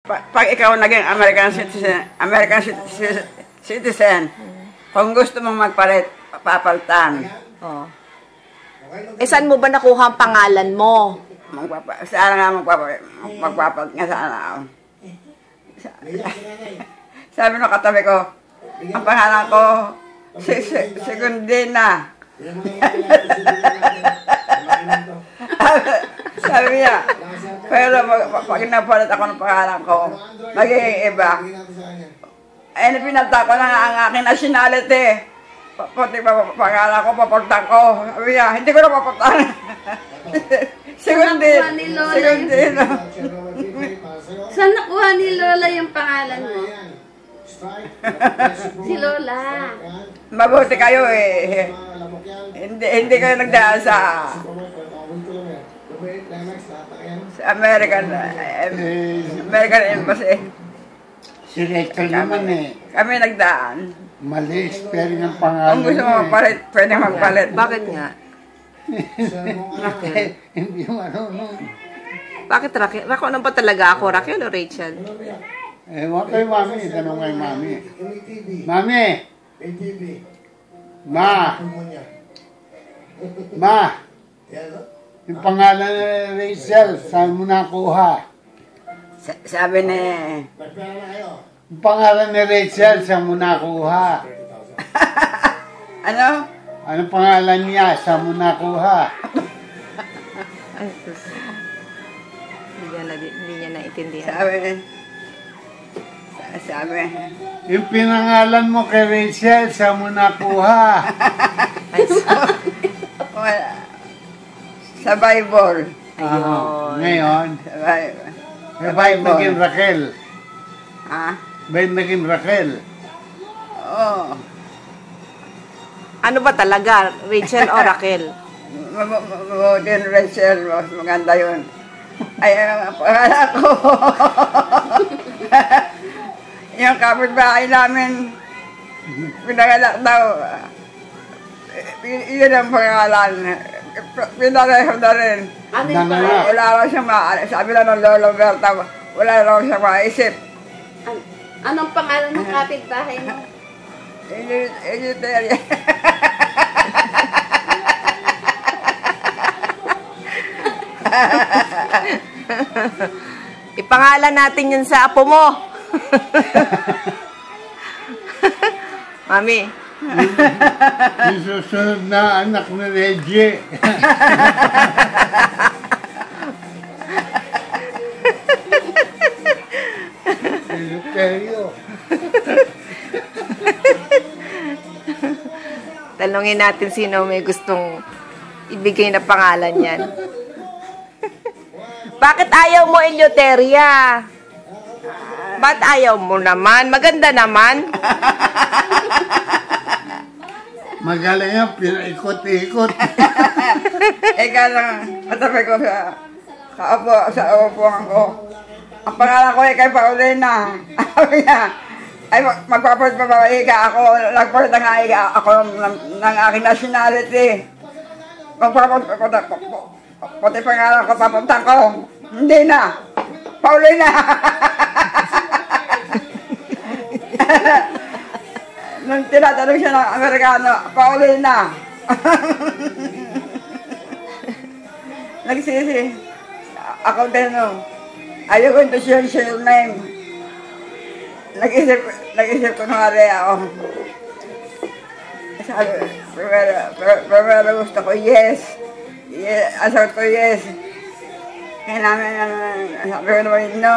Pag ikaw naging American citizen, kung gusto mong magpalit, papalitan. Oh. Saan mo ba nakuha ang pangalan mo? Sana nga magpapalit nga sana ako. Sabi nung katabi ko, ang pangalan ko, Segundina. Sabi niya, pero pag napalit ako ng pangalan ko, magiging iba. Eh, pinalta ko na ang aking nationality. Pati pangalan ko, papalitan ko. Sabi niya, hindi ko na papalitan. Segundina. Saan nakuha ni Lola yung pangalan mo? Si Lola. Mabuti kayo eh. Hindi kayo nagdaan sa American Embassy. Si Rachel naman eh. Kami nagdaan. Mali, spelling ng pangalan. Kung gusto mo magpalit, pwede magpalit. Bakit nga? Hindi marunong. Bakit Raquel? Ano ba talaga ako? Raquel o Rachel? Huwag kay Mami. Tanong kay Mami. Mami! Ma! Ma! Yung pangalan ni Rachel, saan mo nakuha? Sabi ni... Yung pangalan ni Rachel, saan mo nakuha? Ano? Anong pangalan niya, saan mo nakuha? Ay, sus. Hindi niya naintindihan. Sabi. Yung pinangalan mo kay Rachel, saan mo nakuha? Ay, Wala. Sa Bible. ayun. Ngayon, Sa Bible. ba't naging Raquel? Ha? Ba't naging Raquel? Oo. Ano ba talaga? Rachel o Raquel? Mabuti yung Rachel. Mas maganda yun. Ay, ang pangalan ko. Yung kapitbahay namin, pinanganak daw. Yun ang pangalan. Pinareho na rin. Ano yung pangalan? Wala raw siyang sabi lang ng Lolo Berta, wala raw siyang maisip. Anong pangalan ng kapitbahay mo? Vegetarian. Ipangalan natin yun sa apo mo. Mami. Yung susunod na anak ni Reggie. Seryo. Talungin natin sino may gustong ibigay na pangalan yan. Bakit ayaw mo, Eleuteria? Ba't ayaw mo naman? Maganda naman. Magaling yan, pinaikot-ikot. Eka lang, katabi ko sa upuan ko. Ang pangalan ko ay kay Paulina. Sabi niya, ay magpapalit pa ba higa ako, nagpalit na higa ako ng aking nationality. Magpapalit pati pangalan ko, papuntan ko. Hindi na. Paulina. Nung tinatanong siya ng Amerikano, Paulina. Nagsisi. Ako din no. Are you going to change your name? Nag-isip ko nung ari ako. Sabi, pero gusto ko, yes. Asal ko, yes. Kaya namin, sabi ko naman, no.